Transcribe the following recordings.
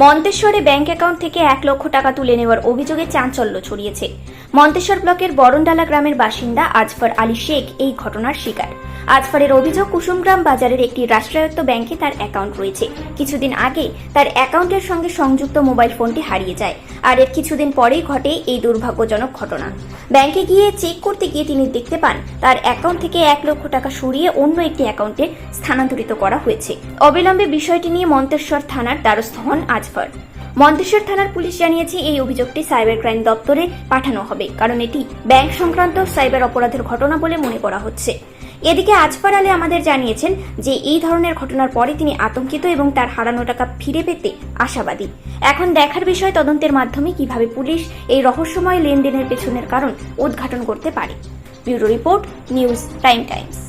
মন্তেশ্বরে bank account থেকে 1 লক্ষ টাকা তুলে নেওয়ার অভিযোগে চাঞ্চল্য ছড়িয়েছে। মন্তেশ্বর ব্লকের বরণডালা গ্রামের বাসিন্দা আজফর আলী শেখ এই ঘটনার শিকার। আজফরের অভিযোগ, কুসুমগ্রাম বাজারের একটি রাষ্ট্রায়ত্ত ব্যাংকে তার অ্যাকাউন্ট রয়েছে। কিছুদিন আগে তার অ্যাকাউন্টের সঙ্গে সংযুক্ত মোবাইল ফোনটি হারিয়ে যায়, আর এর কিছুদিন পরেই ঘটে এই দুর্ভাগ্যজনক ঘটনা। ব্যাংকে গিয়ে চেক করতে গিয়ে তিনি দেখতে পান তার অ্যাকাউন্ট থেকে 1 লক্ষ টাকা সরিয়ে অন্য একটি অ্যাকাউন্টে স্থানান্তরিত করা হয়েছে। অবিলম্বে বিষয়টি নিয়ে মন্তেশ্বর থানার দ্বারস্থ হন আজফর। মন্তেশ্বর থানার পুলিশ জানিয়েছে, এই অভিযোগটি সাইবার ক্রাইম দপ্তরে পাঠানো হবে, কারণ এটি ব্যাংক সংক্রান্ত সাইবার অপরাধের ঘটনা বলে মনে করা হচ্ছে। এদিকে আজফর আলী আমাদের জানিয়েছেন যে এই ধরনের ঘটনার পরে তিনি আতঙ্কিত এবং তার হারানো টাকা ফিরে পেতে আশাবাদী। এখন দেখার বিষয় তদন্তের মাধ্যমে কিভাবে পুলিশ এই রহস্যময় লেনদেনের পেছনের কারণ উদ্ঘাটন করতে পারে। Bureau report, news prime Times.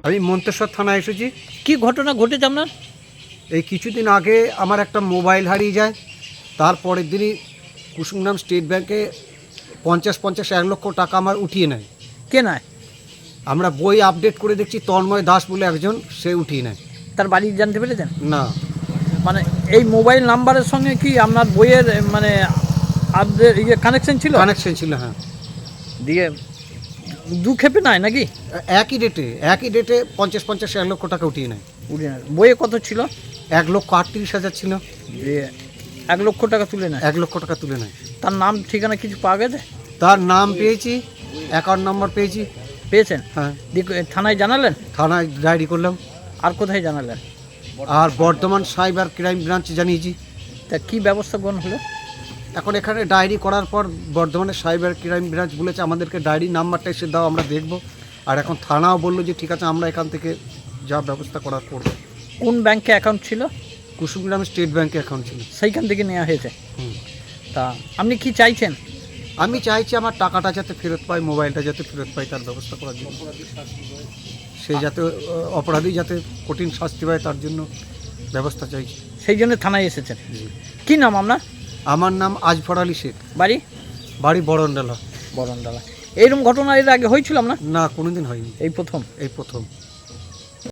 আমি মন্তেশ্বর থানায় এসেছি। কি ঘটনা ঘটেছে আপনার? এই কিছুদিন আগে আমার একটা মোবাইল হারিয়ে যায়, তারপরের দিনই কুসুমগ্রাম স্টেট ব্যাংকে 50-1 লক্ষ টাকা আমার উঠিয়ে নেয়। কে নেয়? আমরা বই আপডেট করে দেখছি তন্ময় দাস বলে একজন, সে উঠিয়ে নেয়। তার বাড়ি জানতে পেরেছেন? না। মানে এই মোবাইল নাম্বারের সঙ্গে কি আপনার বইয়ের মানে আপডেট কানেকশন ছিল? কানেকশন ছিল, হ্যাঁ। দিয়ে দু খেপে নাই নাকি? একই ডেটে 50-1 লক্ষ টাকা উঠিয়ে নেয়। বইয়ে কত ছিল? 1,38,000 ছিল। দিয়ে 1 লক্ষ টাকা তুলে নেয়। 1 লক্ষ টাকা তুলে নেয়। তার নাম ঠিকানা কিছু পাওয়া গেছে? তার নাম পেয়েছি, অ্যাকাউন্ট নাম্বার পেয়েছি। পেয়েছেন? হ্যাঁ। থানায় জানালেন? থানায় ডায়েরি করলাম। আর কোথায় জানালেন? আর বর্ধমান সাইবার ক্রাইম ব্রাঞ্চে জানিয়েছি। তা কি ব্যবস্থা গ্রহণ হলো? এখন এখানে ডায়েরি করার পর বর্ধমানের সাইবার ক্রাইম ব্রাঞ্চ বলেছে আমাদেরকে ডায়েরি নাম্বারটা এসে দাও, আমরা দেখব। আর এখন থানাও বললো যে ঠিক আছে, আমরা এখান থেকে যা ব্যবস্থা করার করব। কোন ব্যাংকে অ্যাকাউন্ট ছিল? কুসুমগ্রাম স্টেট ব্যাংকে অ্যাকাউন্ট ছিল। সেইখান থেকে নেওয়া হয়েছে। তা আপনি কি চাইছেন? আমি চাইছি আমার টাকাটা যাতে ফেরত পাই, মোবাইলটা যাতে ফেরত পাই, তার ব্যবস্থা করার জন্য। সে যাতে অপরাধী যাতে কঠিন শাস্তি পায়, তার জন্য ব্যবস্থা চাইছি। সেই জন্য থানায় এসেছেন। কি নাম আপনার? আমার নাম আজফর আলী শেখ। বাড়ি? বাড়ি বরণডালা। বরণডালা। এইরকম ঘটনা এর আগে হয়েছিল আপনার? না, কোনোদিন হয়নি। এই প্রথম? এই প্রথম।